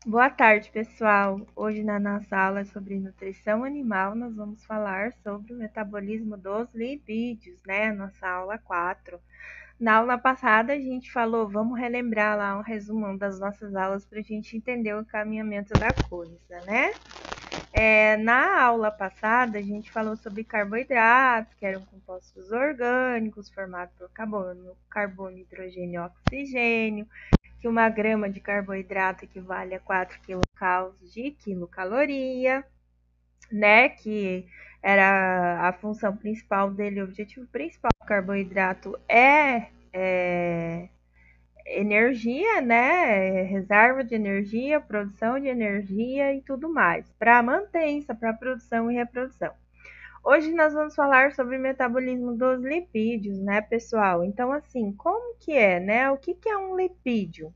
Boa tarde, pessoal. Hoje na nossa aula sobre nutrição animal, nós vamos falar sobre o metabolismo dos lipídios, né? Nossa aula 4. Na aula passada, a gente falou, vamos relembrar lá um resumão das nossas aulas para a gente entender o caminhamento da coisa, né? Na aula passada, a gente falou sobre carboidratos, que eram compostos orgânicos formados por carbono, hidrogênio e oxigênio, que 1 grama de carboidrato equivale a 4 quilocalories de quilocaloria, né? Que era a função principal dele, o objetivo principal do carboidrato é energia, né? Reserva de energia, produção de energia e tudo mais, para mantença, para produção e reprodução. Hoje nós vamos falar sobre o metabolismo dos lipídios, né, pessoal? Então, assim, como que é, né? O que é um lipídio?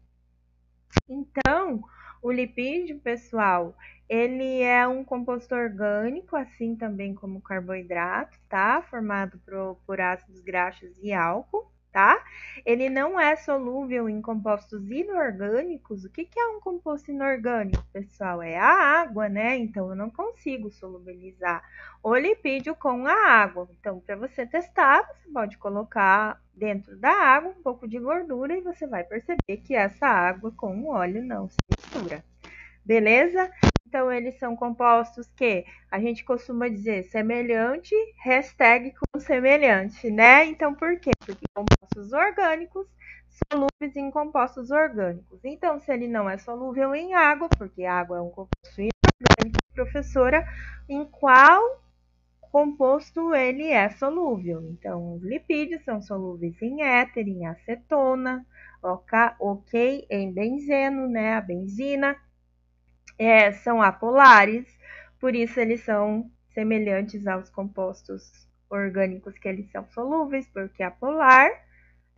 Então, o lipídio, pessoal, ele é um composto orgânico, assim também como o carboidrato, tá? Formado por ácidos graxos e álcool, tá? Ele não é solúvel em compostos inorgânicos. O que é um composto inorgânico, pessoal? É a água, né? Então, eu não consigo solubilizar o lipídio com a água. Então, para você testar, você pode colocar dentro da água um pouco de gordura e você vai perceber que essa água com o óleo não se mistura. Beleza? Então, eles são compostos que a gente costuma dizer semelhante, hashtag com semelhante, né? Então, por quê? Porque compostos orgânicos solúveis em compostos orgânicos. Então, se ele não é solúvel em água, porque água é um composto inorgânico, professora, em qual composto ele é solúvel? Então, os lipídios são solúveis em éter, em acetona, ok, em benzeno, né? A benzina. São apolares, por isso eles são semelhantes aos compostos orgânicos que eles são solúveis, porque apolar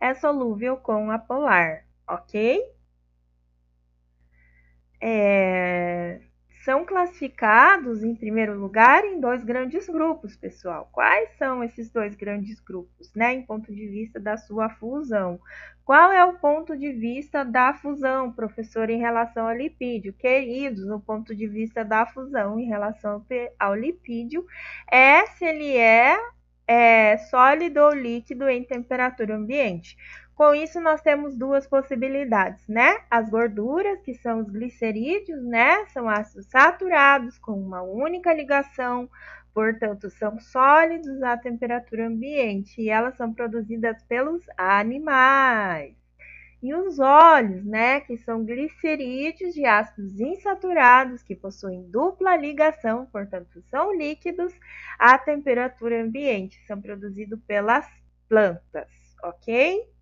é solúvel com apolar, ok? São classificados, em primeiro lugar, em 2 grandes grupos, pessoal. Quais são esses 2 grandes grupos, né, em ponto de vista da sua fusão? Qual é o ponto de vista da fusão, professor, em relação ao lipídio? Queridos, o ponto de vista da fusão em relação ao lipídio é se ele é sólido ou líquido em temperatura ambiente. Com isso, nós temos 2 possibilidades, né? As gorduras, que são os glicerídeos, né? São ácidos saturados com uma única ligação, portanto, são sólidos à temperatura ambiente e elas são produzidas pelos animais. E os óleos, né? Que são glicerídeos de ácidos insaturados que possuem dupla ligação, portanto, são líquidos à temperatura ambiente, são produzidos pelas plantas, ok?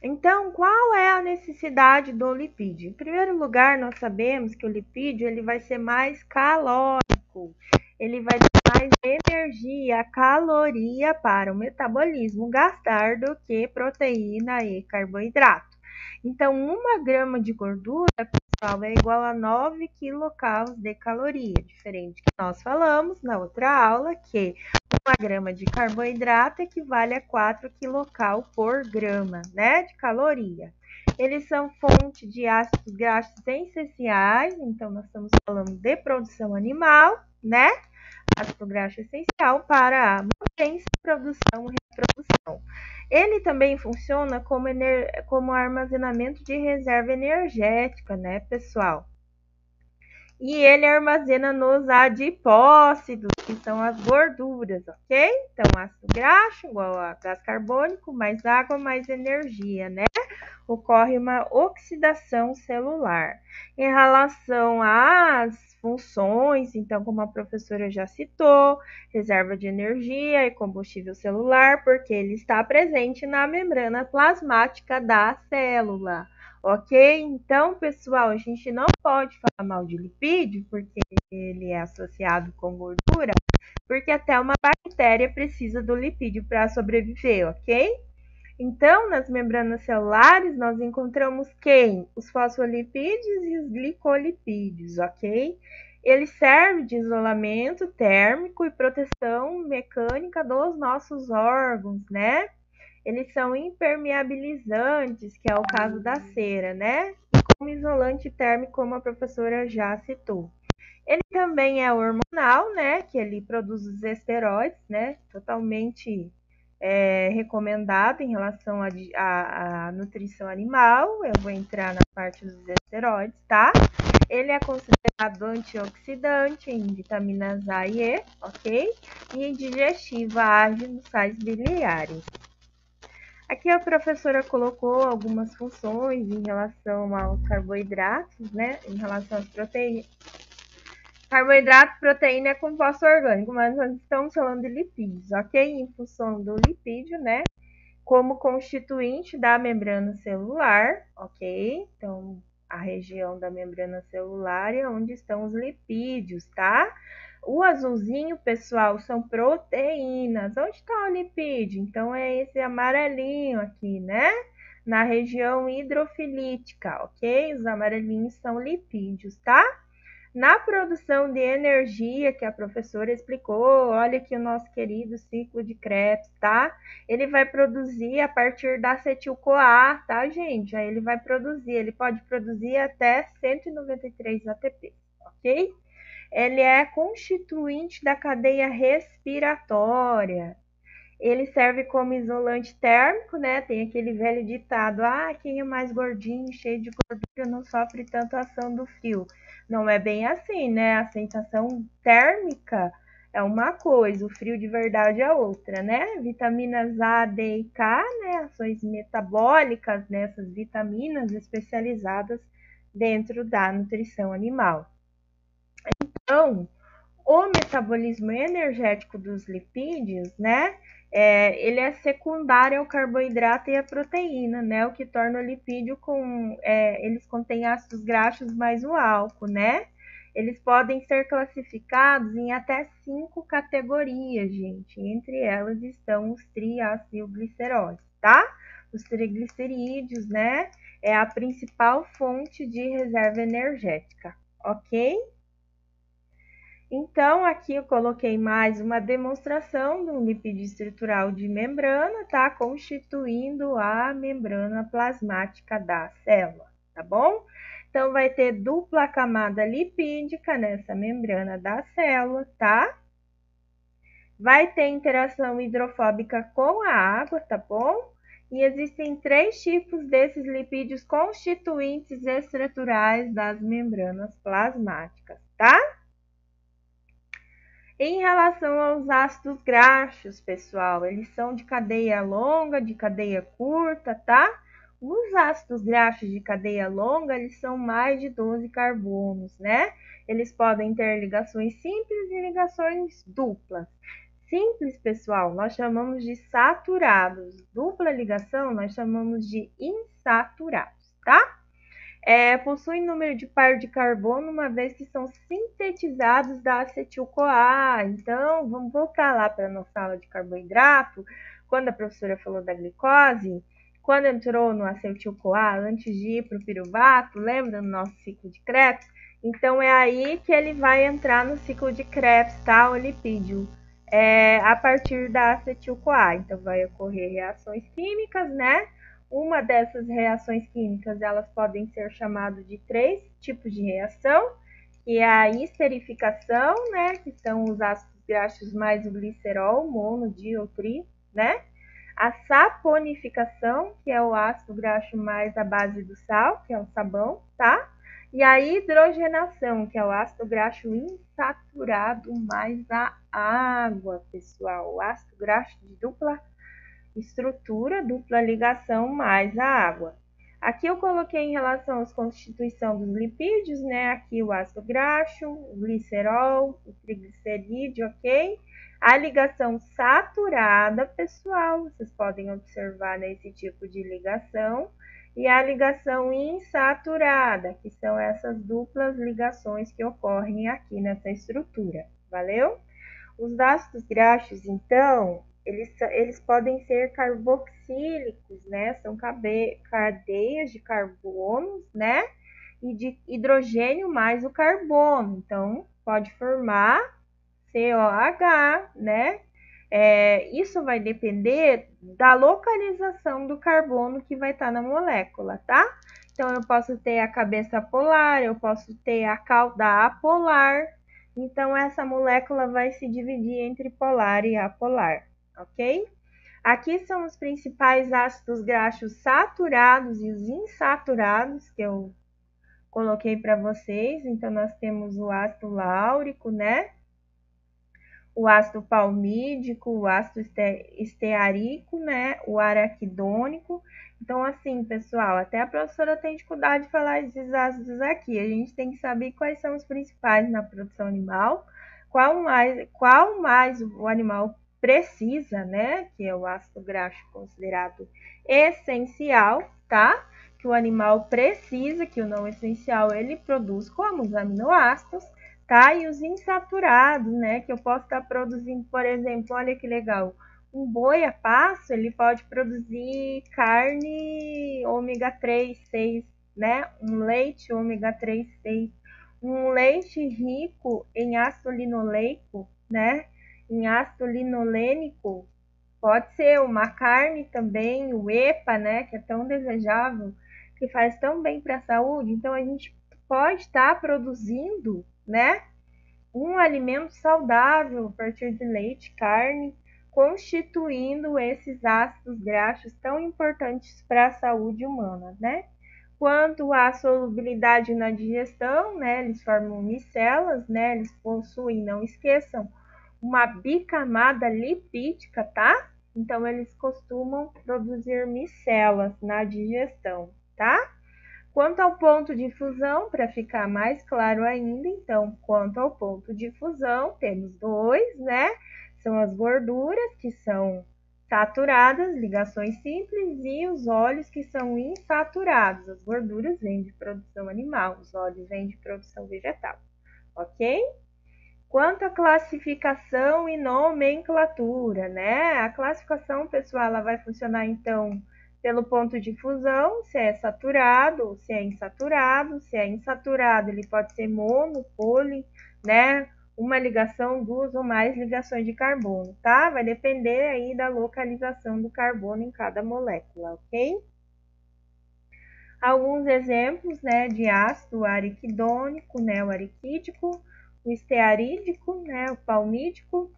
Então, qual é a necessidade do lipídio? Em primeiro lugar, nós sabemos que o lipídio ele vai ser mais calórico, ele vai dar mais energia, caloria para o metabolismo gastar do que proteína e carboidrato. Então, 1 grama de gordura, pessoal, é igual a 9 quilocalories de caloria, diferente que nós falamos na outra aula, que 1 grama de carboidrato equivale a 4 quilocal por grama, né, de caloria. Eles são fonte de ácidos graxos essenciais, então nós estamos falando de produção animal, né? Ácido graxo essencial para a mantença, produção e reprodução. Ele também funciona como armazenamento de reserva energética, né, pessoal? E ele armazena nos adipócitos, que são as gorduras, ok? Então, ácido graxo igual a gás carbônico, mais água, mais energia, né? Ocorre uma oxidação celular. Em relação às funções, então, como a professora já citou, reserva de energia e combustível celular, porque ele está presente na membrana plasmática da célula. Ok? Então, pessoal, a gente não pode falar mal de lipídio, porque ele é associado com gordura, porque até uma bactéria precisa do lipídio para sobreviver, ok? Então, nas membranas celulares, nós encontramos quem? Os fosfolipídios e os glicolipídios, ok? Ele serve de isolamento térmico e proteção mecânica dos nossos órgãos, né? Eles são impermeabilizantes, que é o caso da cera, né? E como isolante térmico, como a professora já citou. Ele também é hormonal, né? Que ele produz os esteroides, né? Totalmente recomendado em relação à nutrição animal. Eu vou entrar na parte dos esteroides, tá? Ele é considerado antioxidante em vitaminas A e E, ok? E digestivo, age nos sais biliares. Aqui a professora colocou algumas funções em relação aos carboidratos, né? Em relação às proteínas. Carboidrato, proteína é composto orgânico, mas nós estamos falando de lipídios, ok? Em função do lipídio, né? Como constituinte da membrana celular, ok? Então, a região da membrana celular é onde estão os lipídios, tá? O azulzinho, pessoal, são proteínas. Onde está o lipídio? Então, é esse amarelinho aqui, né? Na região hidrofilítica, ok? Os amarelinhos são lipídios, tá? Na produção de energia, que a professora explicou, olha aqui o nosso querido ciclo de Krebs, tá? Ele vai produzir a partir da acetil-CoA, tá, gente? Aí ele pode produzir até 193 ATP, ok? Ele é constituinte da cadeia respiratória. Ele serve como isolante térmico, né? Tem aquele velho ditado: quem é mais gordinho, cheio de gordura, não sofre tanto a ação do frio. Não é bem assim, né? A sensação térmica é uma coisa, o frio de verdade é outra, né? Vitaminas A, D e K, né? Ações metabólicas nessas vitaminas especializadas dentro da nutrição animal. Então, o metabolismo energético dos lipídios, né? Ele é secundário ao carboidrato e à proteína, né? O que torna o lipídio eles contêm ácidos graxos mais o álcool, né? Eles podem ser classificados em até 5 categorias, gente. Entre elas estão os triacilgliceróis, tá? Os triglicerídeos, né? É a principal fonte de reserva energética, ok? Então, aqui eu coloquei mais uma demonstração de um lipídio estrutural de membrana, tá? Constituindo a membrana plasmática da célula, tá bom? Então, vai ter dupla camada lipídica nessa membrana da célula, tá? Vai ter interação hidrofóbica com a água, tá bom? E existem 3 tipos desses lipídios constituintes estruturais das membranas plasmáticas, tá? Em relação aos ácidos graxos, pessoal, eles são de cadeia longa, de cadeia curta, tá? Os ácidos graxos de cadeia longa, eles são mais de 12 carbonos, né? Eles podem ter ligações simples e ligações duplas. Simples, pessoal, nós chamamos de saturados. Dupla ligação, nós chamamos de insaturados, tá? Possuem número de par de carbono, uma vez que são sintetizados da acetil-CoA. Então, vamos voltar lá para a nossa aula de carboidrato, quando a professora falou da glicose, quando entrou no acetil-CoA, antes de ir para o piruvato, lembra do nosso ciclo de Krebs? Então, é aí que ele vai entrar no ciclo de Krebs, tá? O lipídio. A partir da acetil-CoA. Então, vai ocorrer reações químicas, né? Uma dessas reações químicas, elas podem ser chamadas de 3 tipos de reação, que é a esterificação, né, que são os ácidos graxos mais o glicerol, mono, di ou tri, né? A saponificação, que é o ácido graxo mais a base do sal, que é o sabão, tá? E a hidrogenação, que é o ácido graxo insaturado mais a água, pessoal. O ácido graxo de dupla estrutura, dupla ligação mais a água. Aqui eu coloquei em relação à constituição dos lipídios, né? Aqui o ácido graxo, o glicerol, o triglicerídeo, ok? A ligação saturada, pessoal, vocês podem observar nesse tipo de ligação. E a ligação insaturada, que são essas duplas ligações que ocorrem aqui nessa estrutura. Valeu? Os ácidos graxos, então, eles podem ser carboxílicos, né? São cadeias de carbonos, né? E de hidrogênio mais o carbono. Então, pode formar COH, né? Isso vai depender da localização do carbono que vai estar na molécula, tá? Então, eu posso ter a cabeça polar, eu posso ter a cauda apolar. Então, essa molécula vai se dividir entre polar e apolar, ok? Aqui são os principais ácidos graxos saturados e os insaturados que eu coloquei para vocês. Então, nós temos o ácido láurico, né? O ácido palmídico, o ácido estearico, né? O araquidônico. Então, assim, pessoal, até a professora tem dificuldade de falar esses ácidos aqui. A gente tem que saber quais são os principais na produção animal, qual mais o animal precisa, né? Que é o ácido graxo considerado essencial, tá? Que o animal precisa, que o não essencial ele produz como os aminoácidos, tá? E os insaturados, né? Que eu posso estar produzindo, por exemplo, olha que legal, um boi a pasto, ele pode produzir carne ômega 3, 6, né? Um leite ômega 3, 6, um leite rico em ácido linoleico, né? Em ácido linolênico, pode ser uma carne também, o EPA, né? Que é tão desejável, que faz tão bem para a saúde. Então, a gente pode estar produzindo, né? Um alimento saudável a partir de leite, carne, constituindo esses ácidos graxos tão importantes para a saúde humana, né? Quanto à solubilidade na digestão, né, eles formam micelas, né, eles possuem, não esqueçam, uma bicamada lipídica, tá? Então, eles costumam produzir micelas na digestão, tá? Quanto ao ponto de fusão, para ficar mais claro ainda, então, quanto ao ponto de fusão, temos dois, né? São as gorduras, que são saturadas, ligações simples, e os óleos, que são insaturados. As gorduras vêm de produção animal, os óleos vêm de produção vegetal, ok? Quanto à classificação e nomenclatura, né? A classificação, pessoal, ela vai funcionar, então, pelo ponto de fusão, se é saturado, se é insaturado. Se é insaturado, ele pode ser mono, poli, né? Uma ligação, duas ou mais ligações de carbono, tá? Vai depender aí da localização do carbono em cada molécula, ok? Alguns exemplos, né, de ácido araquidônico, né, o araquídico, o estearídico, né, o palmídico,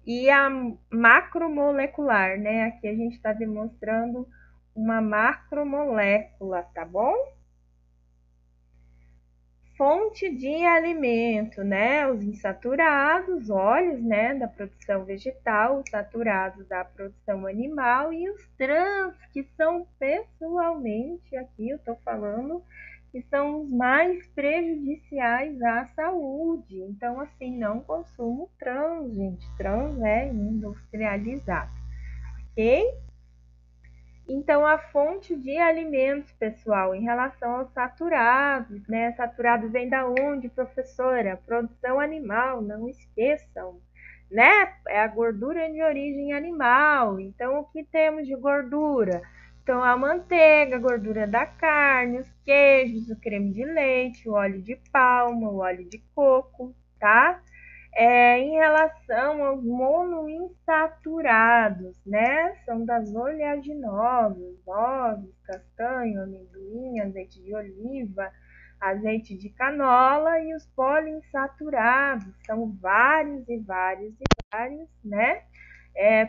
e a macromolecular, né? Aqui a gente está demonstrando uma macromolécula, tá bom? Fonte de alimento, né? Os insaturados, óleos, né, da produção vegetal, os saturados da produção animal e os trans, que são pessoalmente, aqui eu estou falando, que são os mais prejudiciais à saúde. Então, assim, não consumo trans, gente. Trans é industrializado, ok? Então, a fonte de alimentos, pessoal, em relação aos saturados, né? Saturado vem da onde, professora? Produção animal, não esqueçam, né? É a gordura de origem animal. Então, o que temos de gordura? Então, a manteiga, a gordura da carne, os queijos, o creme de leite, o óleo de palma, o óleo de coco, tá? Em relação aos monoinsaturados, né? São das oleaginosas, nozes, castanho, amendoim, azeite de oliva, azeite de canola, e os poliinsaturados, são vários e vários e vários, né?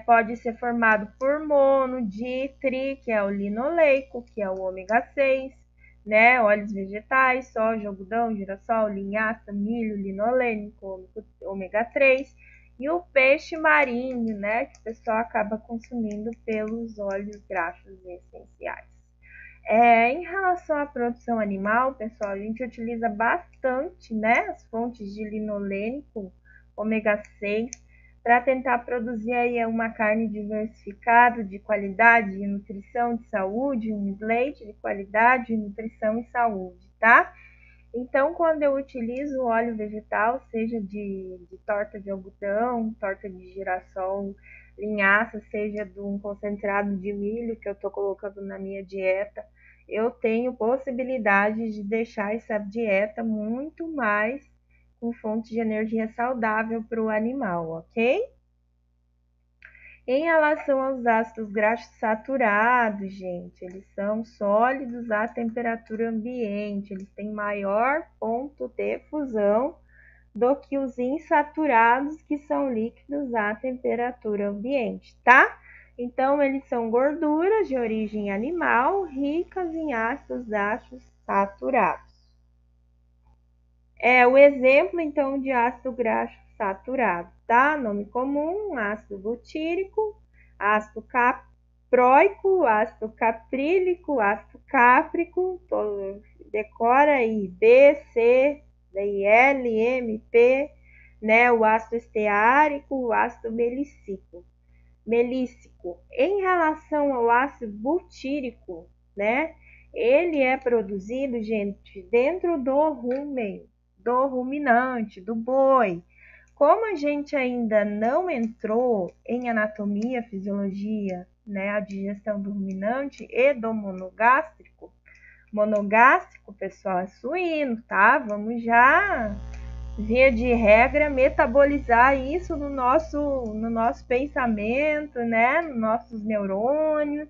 Pode ser formado por mono, di, tri, que é o linoleico, que é o ômega 6, né? Óleos vegetais, soja, algodão, girassol, linhaça, milho, linolênico, ômega 3, e o peixe marinho, né? Que o pessoal acaba consumindo pelos óleos graxos essenciais. Em relação à produção animal, pessoal, a gente utiliza bastante, né, as fontes de linolênico, ômega 6, para tentar produzir aí uma carne diversificada, de qualidade, de nutrição, de saúde, um leite de qualidade, nutrição e saúde, tá? Então, quando eu utilizo o óleo vegetal, seja de torta de algodão, torta de girassol, linhaça, seja de um concentrado de milho que eu estou colocando na minha dieta, eu tenho possibilidade de deixar essa dieta muito mais com fonte de energia saudável para o animal, ok? Em relação aos ácidos graxos saturados, gente, eles são sólidos à temperatura ambiente, eles têm maior ponto de fusão do que os insaturados, que são líquidos à temperatura ambiente, tá? Então, eles são gorduras de origem animal, ricas em ácidos graxos saturados. O exemplo, então, de ácido graxo saturado, tá? Nome comum, ácido butírico, ácido capróico, ácido caprílico, ácido cáprico, decora aí, B, C, daí L, M, P, né? O ácido esteárico, o ácido melíssico. Em relação ao ácido butírico, né? Ele é produzido, gente, dentro do rúmen, do ruminante, do boi. Como a gente ainda não entrou em anatomia, fisiologia, né, a digestão do ruminante e do monogástrico, pessoal, é suíno, tá? Vamos já, via de regra, metabolizar isso no nosso pensamento, né, nos nossos neurônios,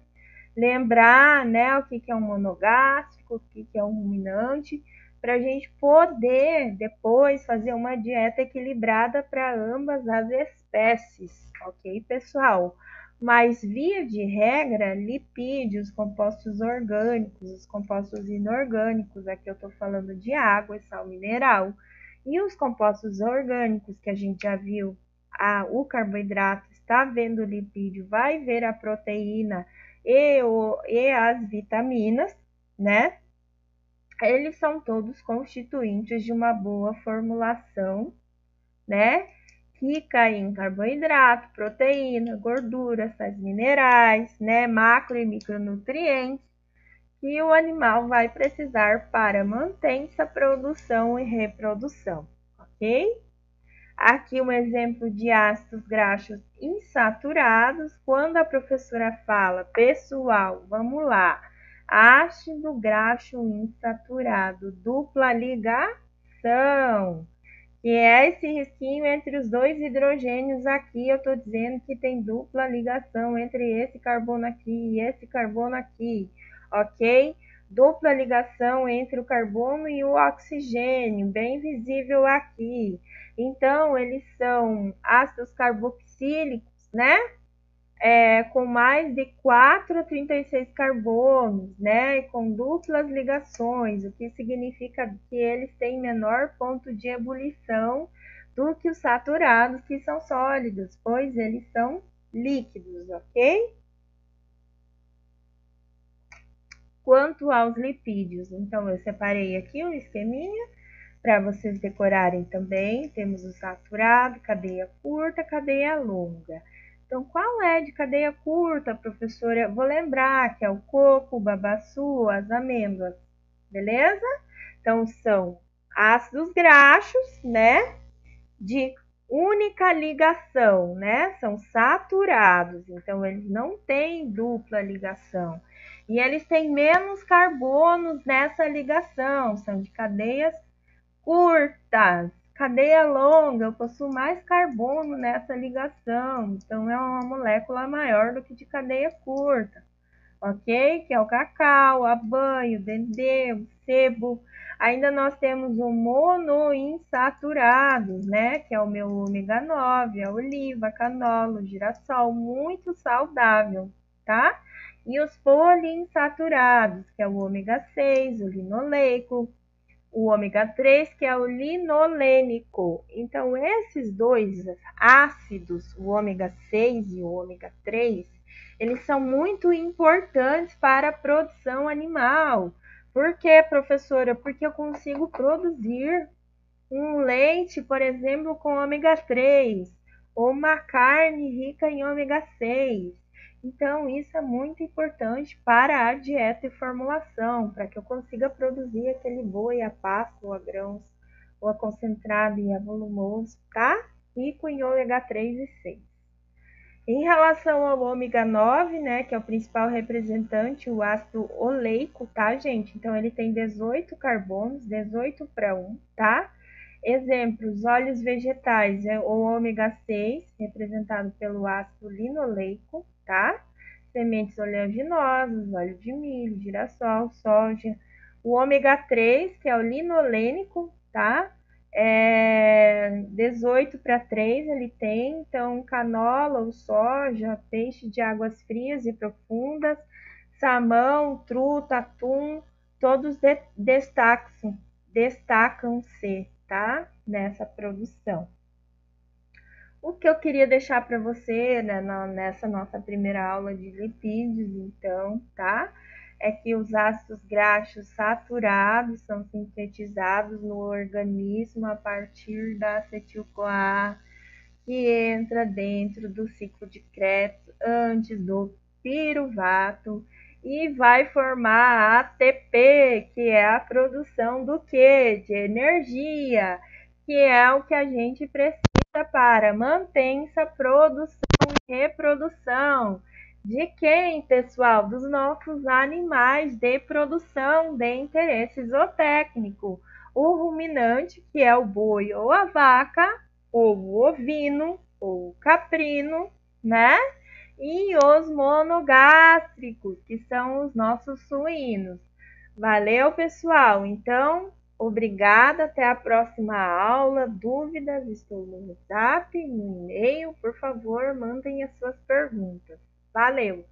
lembrar, né, o que é um monogástrico, o que é um ruminante, para a gente poder depois fazer uma dieta equilibrada para ambas as espécies, ok, pessoal? Mas, via de regra, lipídios, compostos orgânicos, os compostos inorgânicos, aqui eu estou falando de água e sal mineral, e os compostos orgânicos, que a gente já viu, o carboidrato está vendo o lipídio, vai ver a proteína e as vitaminas, né? Eles são todos constituintes de uma boa formulação, né? Rica em carboidrato, proteína, gordura, sais minerais, né? Macro e micronutrientes que o animal vai precisar para manter essa produção e reprodução, ok? Aqui um exemplo de ácidos graxos insaturados. Quando a professora fala, pessoal, vamos lá, ácido graxo insaturado, dupla ligação, que é esse risquinho entre os dois hidrogênios aqui, eu estou dizendo que tem dupla ligação entre esse carbono aqui e esse carbono aqui, ok? Dupla ligação entre o carbono e o oxigênio, bem visível aqui. Então, eles são ácidos carboxílicos, né? Com mais de 4 a 36 carbonos, né? Com duplas ligações, o que significa que eles têm menor ponto de ebulição do que os saturados, que são sólidos, pois eles são líquidos, ok? Quanto aos lipídios, então eu separei aqui um esqueminha para vocês decorarem também. Temos o saturado, cadeia curta, cadeia longa. Então, qual é de cadeia curta, professora? Vou lembrar que é o coco, o babaçu, as amêndoas, beleza? Então, são ácidos graxos, né? De única ligação, né? São saturados, então eles não têm dupla ligação. E eles têm menos carbonos nessa ligação, são de cadeias curtas. Cadeia longa, eu possuo mais carbono nessa ligação, então é uma molécula maior do que de cadeia curta, ok? Que é o cacau, a banha, o dendê, o sebo. Ainda nós temos o monoinsaturados, né? Que é o meu ômega 9, a oliva, a canola, o girassol, muito saudável, tá? E os poliinsaturados, que é o ômega 6, o linoleico, o ômega 3, que é o linolênico. Então, esses dois ácidos, o ômega 6 e o ômega 3, eles são muito importantes para a produção animal. Por quê, professora? Porque eu consigo produzir um leite, por exemplo, com ômega 3, ou uma carne rica em ômega 6. Então, isso é muito importante para a dieta e formulação, para que eu consiga produzir aquele boi a pasto, ou a grãos, ou a concentrado e a volumoso, tá? Rico em ômega 3 e 6. Em relação ao ômega 9, né, que é o principal representante, o ácido oleico, tá, gente? Então, ele tem 18 carbonos, 18 para 1, tá? Exemplos: óleos vegetais, o ômega 6, representado pelo ácido linoleico, tá? Sementes oleaginosas, óleo de milho, girassol, soja. O ômega 3, que é o linolênico, tá? 18 para 3 ele tem, então canola ou soja, peixe de águas frias e profundas, salmão, truta, atum, todos destacam-se, tá? Nessa produção. O que eu queria deixar para você, né, nessa nossa primeira aula de lipídios, então, tá? É que os ácidos graxos saturados são sintetizados no organismo a partir da acetil-CoA, que entra dentro do ciclo de Krebs antes do piruvato e vai formar a ATP, que é a produção do quê? De energia, que é o que a gente precisa para manter essa produção e reprodução. De quem, pessoal? Dos nossos animais de produção de interesse zootécnico. O ruminante, que é o boi ou a vaca, ou o ovino, ou o caprino, né? E os monogástricos, que são os nossos suínos. Valeu, pessoal? Então, obrigada, até a próxima aula. Dúvidas, estou no WhatsApp, no e-mail. Por favor, mandem as suas perguntas. Valeu!